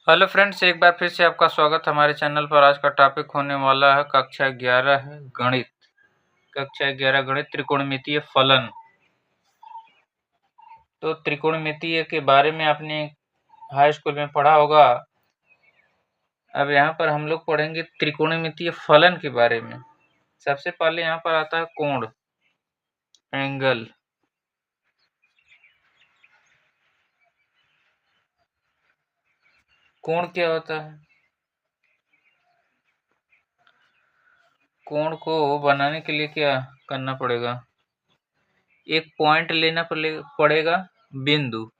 Hello friends, एक बार फिर से आपका स्वागत हमारे चैनल पर। आज का टॉपिक होने वाला है कक्षा 11 है गणित। कक्षा 11 गणित त्रिकोणमितीय फलन। तो त्रिकोणमितीय के बारे में आपने हाई स्कूल में पढ़ा होगा। अब यहाँ पर हम लोग पढ़ेंगे त्रिकोणमितीय फलन के बारे में। सबसे पहले यहाँ पर आता है कोण, एंगल। कोण क्या होता है? कोण को बनाने के लिए क्या करना पड़ेगा? एक पॉइंट लेना पड़ेगा, बिंदु।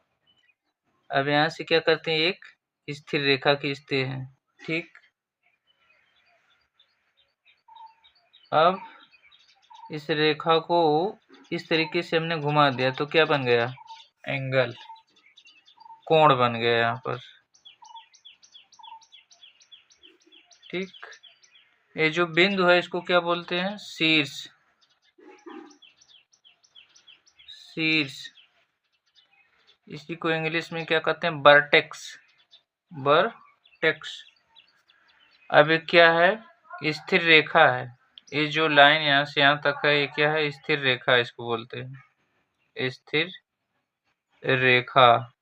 अब यहाँ से क्या करते हैं, एक स्थिर रेखा खींचते हैं। ठीक। अब इस रेखा को इस तरीके से हमने घुमा दिया तो क्या बन गया? एंगल, कोण बन गया यहाँ पर। ठीक। ये जो बिंदु है इसको क्या बोलते हैं? शीर्ष। शीर्ष। इसी को इंग्लिश में क्या कहते हैं? वर्टेक्स। वर्टेक्स। अब ये क्या है? स्थिर रेखा है। ये जो लाइन यहाँ से यहाँ तक है, ये क्या है? स्थिर रेखा इसको बोलते हैं, स्थिर रेखा।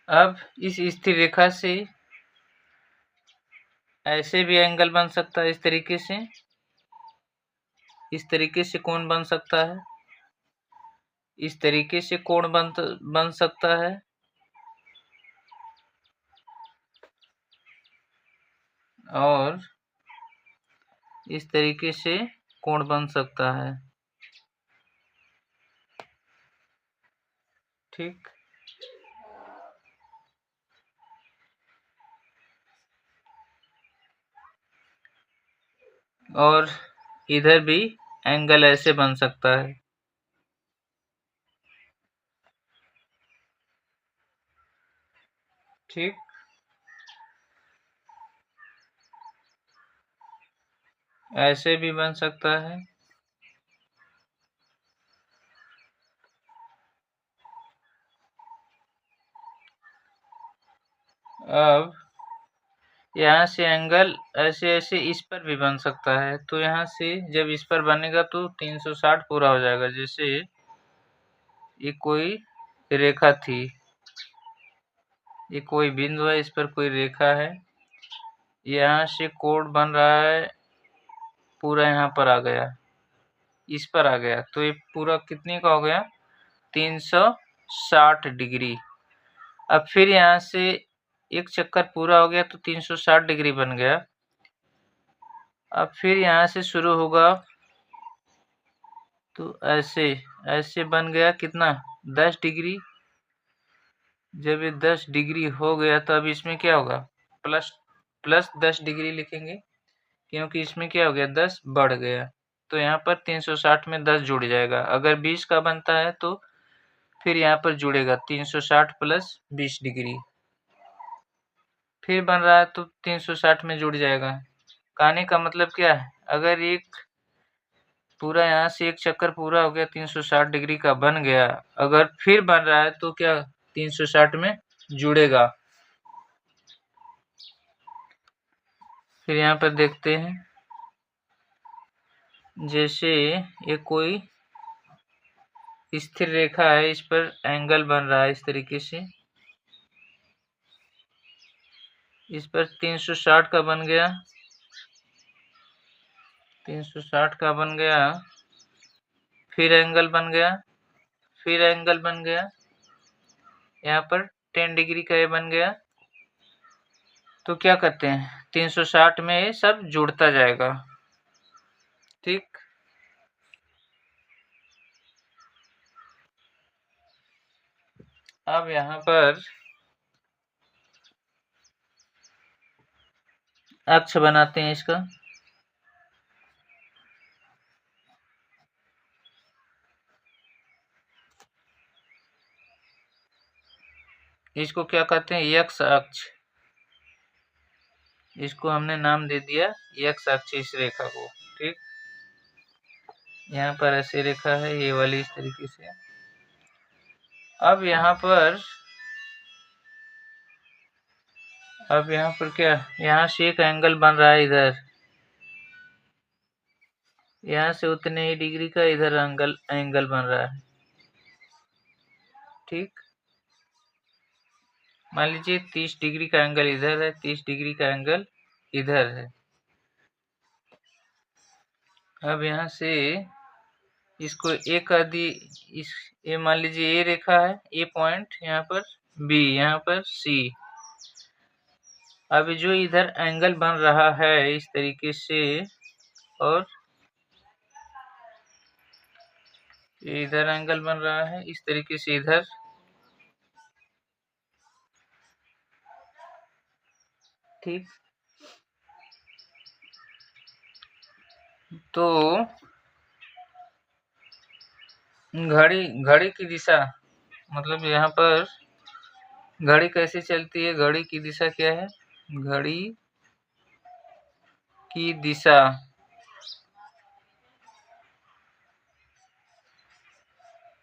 अब इस स्थिर रेखा से ऐसे भी एंगल बन सकता है, इस तरीके से कोण बन सकता है, इस तरीके से कोण बन सकता है, और इस तरीके से कोण बन सकता है। ठीक। और इधर भी एंगल ऐसे बन सकता है। ठीक। ऐसे भी बन सकता है। अब यहाँ से एंगल ऐसे ऐसे इस पर भी बन सकता है। तो यहाँ से जब इस पर बनेगा तो 360 पूरा हो जाएगा। जैसे ये कोई रेखा थी, ये कोई बिंदु है, इस पर कोई रेखा है, यहाँ से कोण बन रहा है, पूरा यहाँ पर आ गया, इस पर आ गया, तो ये पूरा कितने का हो गया? 360 डिग्री। अब फिर यहाँ से एक चक्कर पूरा हो गया तो 360 डिग्री बन गया। अब फिर यहाँ से शुरू होगा तो ऐसे बन गया, कितना? 10 डिग्री। जब ये 10 डिग्री हो गया तो अब इसमें क्या होगा? प्लस 10 डिग्री लिखेंगे, क्योंकि इसमें क्या हो गया? 10 बढ़ गया। तो यहाँ पर 360 में 10 जुड़ जाएगा। अगर 20 का बनता है तो फिर यहाँ पर जुड़ेगा 360 प्लस 20 डिग्री। फिर बन रहा है तो 360 में जुड़ जाएगा। कहने का मतलब क्या है? अगर एक पूरा यहाँ से एक चक्कर पूरा हो गया, 360 डिग्री का बन गया, अगर फिर बन रहा है तो क्या 360 में जुड़ेगा। फिर यहाँ पर देखते हैं, जैसे ये कोई स्थिर रेखा है, इस पर एंगल बन रहा है इस तरीके से, इस पर 360 का बन गया, 360 का बन गया, फिर एंगल बन गया, फिर एंगल बन गया, यहाँ पर 10 डिग्री का ये बन गया। तो क्या करते हैं, 360 में ये सब जुड़ता जाएगा। ठीक। अब यहाँ पर अक्ष बनाते हैं इसका। इसको क्या कहते हैं? एक्स अक्ष। इसको हमने नाम दे दिया एक्स अक्ष, इस रेखा को। ठीक। यहाँ पर ऐसी रेखा है, ये वाली इस तरीके से। अब यहाँ पर अब यहाँ पर क्या, यहाँ से एक एंगल बन रहा है इधर, यहाँ से उतने ही डिग्री का इधर एंगल बन रहा है। ठीक, मान लीजिए 30 डिग्री का एंगल इधर है, 30 डिग्री का एंगल इधर है। अब यहाँ से इसको ए कर दी, इस ये मान लीजिए ए रेखा है, ए पॉइंट, यहाँ पर बी, यहाँ पर सी। अब जो इधर एंगल बन रहा है इस तरीके से, और इधर एंगल बन रहा है इस तरीके से इधर, ठीक। तो घड़ी की दिशा, मतलब यहाँ पर घड़ी कैसे चलती है, घड़ी की दिशा क्या है, घड़ी की दिशा,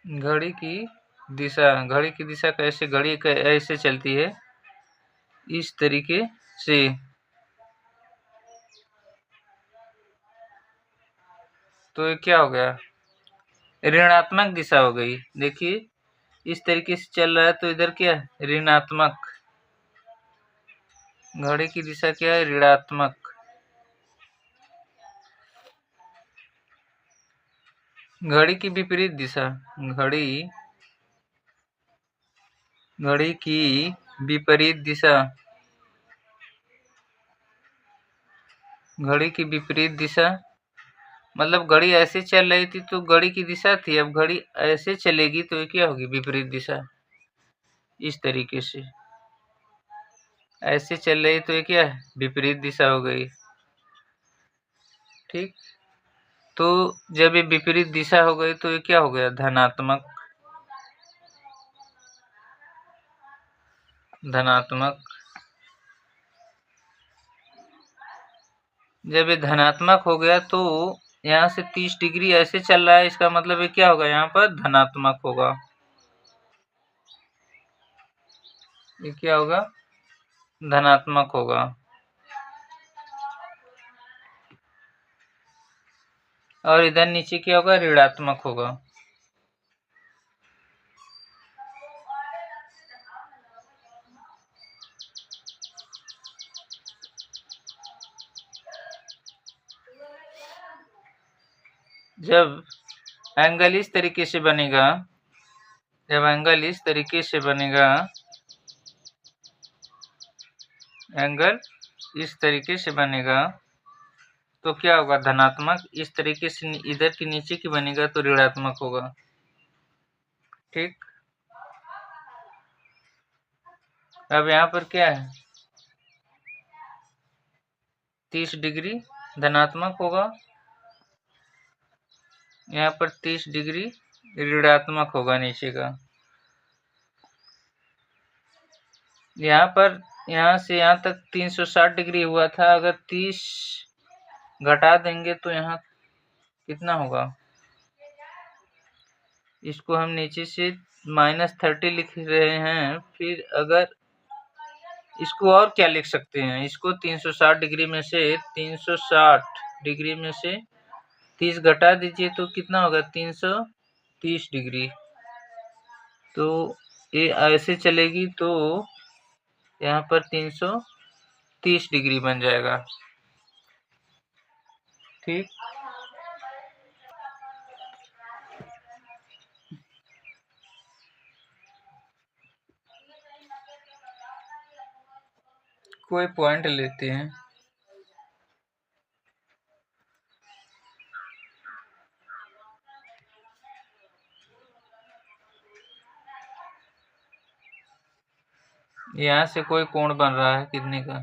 घड़ी की दिशा कैसे, घड़ी ऐसे चलती है इस तरीके से। तो ये क्या हो गया, ऋणात्मक दिशा हो गई। देखिए इस तरीके से चल रहा है तो इधर क्या है, ऋणात्मक, घड़ी की दिशा क्या है, ऋणात्मक। घड़ी की विपरीत दिशा, घड़ी की विपरीत दिशा, घड़ी की विपरीत दिशा मतलब घड़ी ऐसे चल रही थी तो घड़ी की दिशा थी, अब घड़ी ऐसे चलेगी तो ये क्या होगी, विपरीत दिशा। इस तरीके से ऐसे चल रही तो ये क्या है, विपरीत दिशा हो गई। ठीक, तो जब ये विपरीत दिशा हो गई तो ये क्या हो गया, धनात्मक, धनात्मक। जब ये धनात्मक हो गया तो यहाँ से 30 डिग्री ऐसे चल रहा है, इसका मतलब ये क्या होगा, यहाँ पर धनात्मक होगा। ये क्या होगा, धनात्मक होगा। और इधर नीचे क्या होगा, ऋणात्मक होगा। जब एंगल इस तरीके से बनेगा, जब एंगल इस तरीके से बनेगा, एंगल इस तरीके से बनेगा तो क्या होगा, धनात्मक। इस तरीके से इधर की नीचे की बनेगा तो ऋणात्मक होगा। ठीक, अब यहाँ पर क्या है, 30 डिग्री धनात्मक होगा, यहाँ पर 30 डिग्री ऋणात्मक होगा नीचे का। यहाँ पर यहाँ से यहाँ तक 360 डिग्री हुआ था, अगर 30 घटा देंगे तो यहाँ कितना होगा, इसको हम नीचे से -30 लिख रहे हैं। फिर अगर इसको और क्या लिख सकते हैं, इसको 360 डिग्री में से 360 डिग्री में से 30 घटा दीजिए तो कितना होगा, 330 डिग्री। तो ये ऐसे चलेगी तो यहाँ पर 330 डिग्री बन जाएगा। ठीक, कोई पॉइंट लेते हैं। यहाँ से कोई कोण बन रहा है कितने का,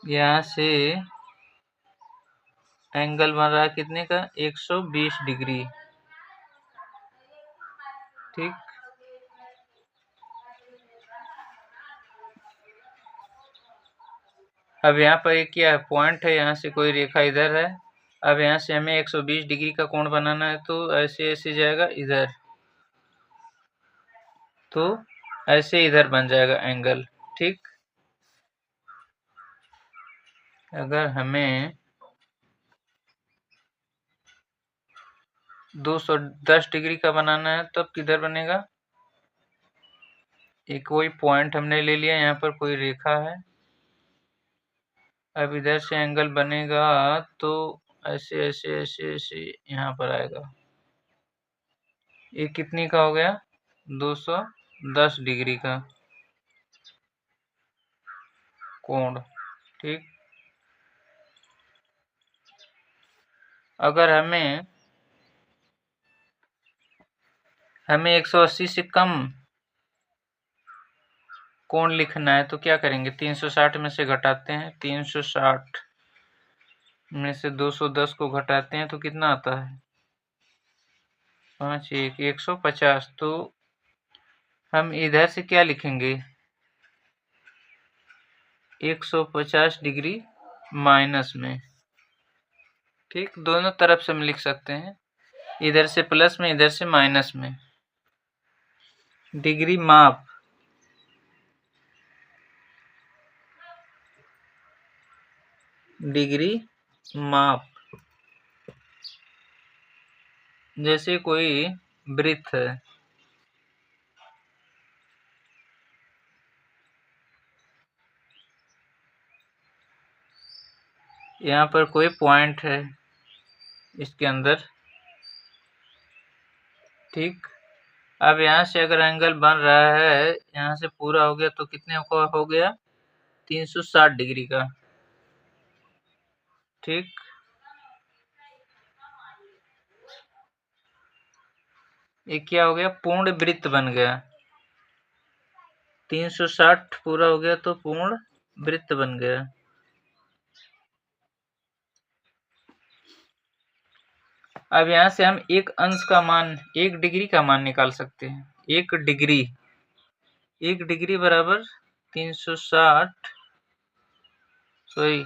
यहाँ से एंगल बन रहा है कितने का, 120 डिग्री। ठीक, अब यहाँ पर एक क्या है, पॉइंट है, यहाँ से कोई रेखा इधर है, अब यहाँ से हमें 120 डिग्री का कोण बनाना है, तो ऐसे ऐसे जाएगा इधर, तो ऐसे इधर बन जाएगा एंगल। ठीक, अगर हमें 210 डिग्री का बनाना है तब किधर बनेगा? एक कोई पॉइंट हमने ले लिया, यहाँ पर कोई रेखा है। अब इधर से एंगल बनेगा तो ऐसे ऐसे ऐसे ऐसे यहाँ पर आएगा। ये कितनी का हो गया? 210 डिग्री का कोण। ठीक, अगर हमें 180 से कम कोण लिखना है तो क्या करेंगे? 360 में से घटाते हैं, 360 में से 210 को घटाते हैं तो कितना आता है? 5 1 150। तो हम इधर से क्या लिखेंगे? 150 डिग्री माइनस में। ठीक, दोनों तरफ से हम लिख सकते हैं, इधर से प्लस में, इधर से माइनस में। डिग्री माप, डिग्री माप, जैसे कोई वृत्त है, यहाँ पर कोई पॉइंट है इसके अंदर। ठीक, अब यहाँ से अगर एंगल बन रहा है, यहाँ से पूरा हो गया तो कितने का हो गया? 360 डिग्री का। ठीक, ये क्या हो गया? पूर्ण वृत्त बन गया। 360 पूरा हो गया तो पूर्ण वृत्त बन गया। अब यहाँ से हम एक अंश का मान, 1 डिग्री का मान निकाल सकते हैं। 1 डिग्री बराबर 360, सॉरी,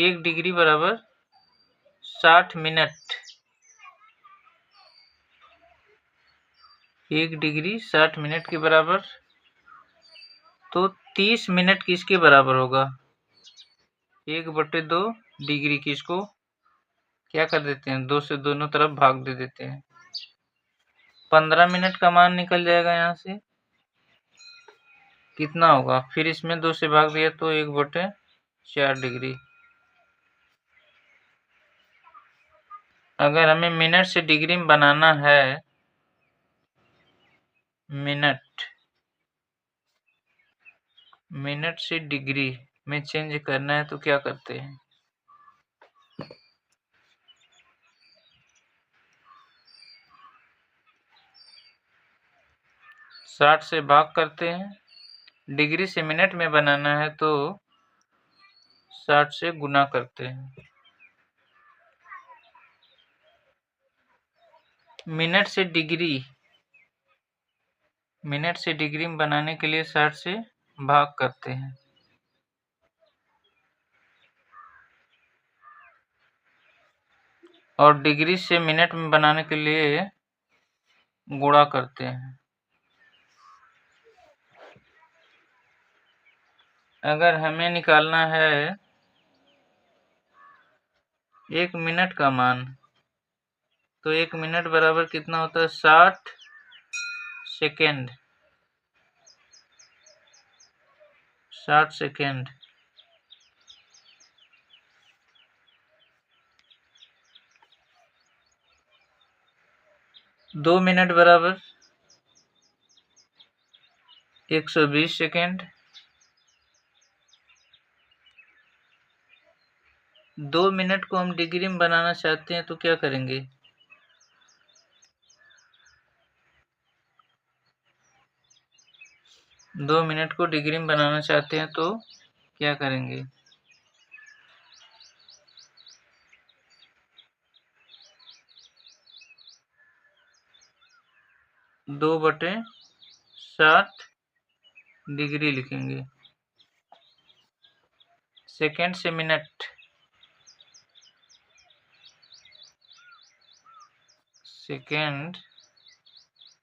1 डिग्री बराबर 60 मिनट। 1 डिग्री 60 मिनट के बराबर, तो 30 मिनट किसके बराबर होगा? 1/2 डिग्री की इसको क्या कर देते हैं? 2 से दोनों तरफ भाग दे देते हैं। 15 मिनट का मान निकल जाएगा। यहाँ से कितना होगा? फिर इसमें 2 से भाग दिया तो 1/4 डिग्री। अगर हमें मिनट से डिग्री में बनाना है, मिनट से डिग्री में चेंज करना है तो क्या करते हैं? साठ से भाग करते हैं। डिग्री से मिनट में बनाना है तो 60 से गुना करते हैं। मिनट से डिग्री में बनाने के लिए 60 से भाग करते हैं। और डिग्री से मिनट में बनाने के लिए गुणा करते हैं। अगर हमें निकालना है 1 मिनट का मान, तो 1 मिनट बराबर कितना होता है? 60 सेकेंड। 60 सेकेंड। 2 मिनट बराबर 120 सेकेंड। 2 मिनट को हम डिग्री में बनाना चाहते हैं तो क्या करेंगे? 2 मिनट को डिग्री में बनाना चाहते हैं तो क्या करेंगे? 2/60 डिग्री लिखेंगे। सेकेंड से मिनट, सेकेंड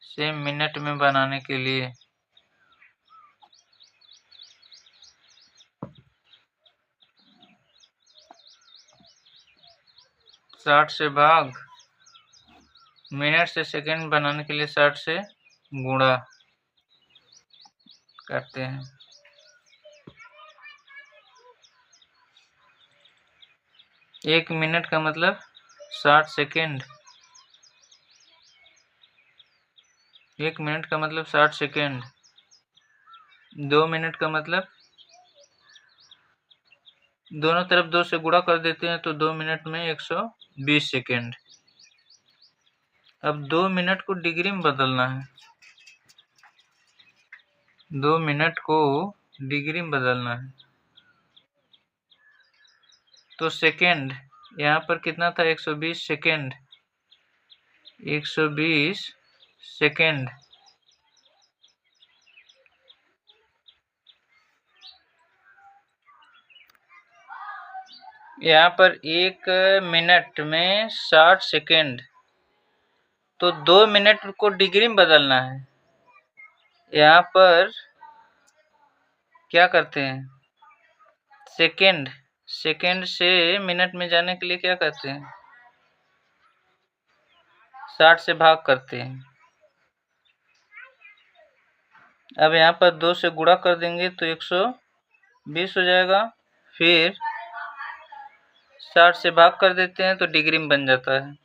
से मिनट में बनाने के लिए 60 से भाग, मिनट से सेकेंड बनाने के लिए 60 से गुणा करते हैं। एक मिनट का मतलब 60 सेकेंड, एक मिनट का मतलब 60 सेकेंड, 2 मिनट का मतलब दोनों तरफ 2 से गुणा कर देते हैं तो 2 मिनट में 120 सेकेंड। अब 2 मिनट को डिग्री में बदलना है, 2 मिनट को डिग्री में बदलना है। तो सेकेंड यहाँ पर कितना था, 120 सेकेंड, 120 सेकेंड। यहाँ पर 1 मिनट में 60 सेकेंड, तो 2 मिनट को डिग्री में बदलना है। यहाँ पर क्या करते हैं, सेकेंड, सेकेंड से मिनट में जाने के लिए क्या करते हैं, 60 से भाग करते हैं। अब यहाँ पर 2 से गुणा कर देंगे तो 120 हो जाएगा, फिर 60 से भाग कर देते हैं तो डिग्री में बन जाता है।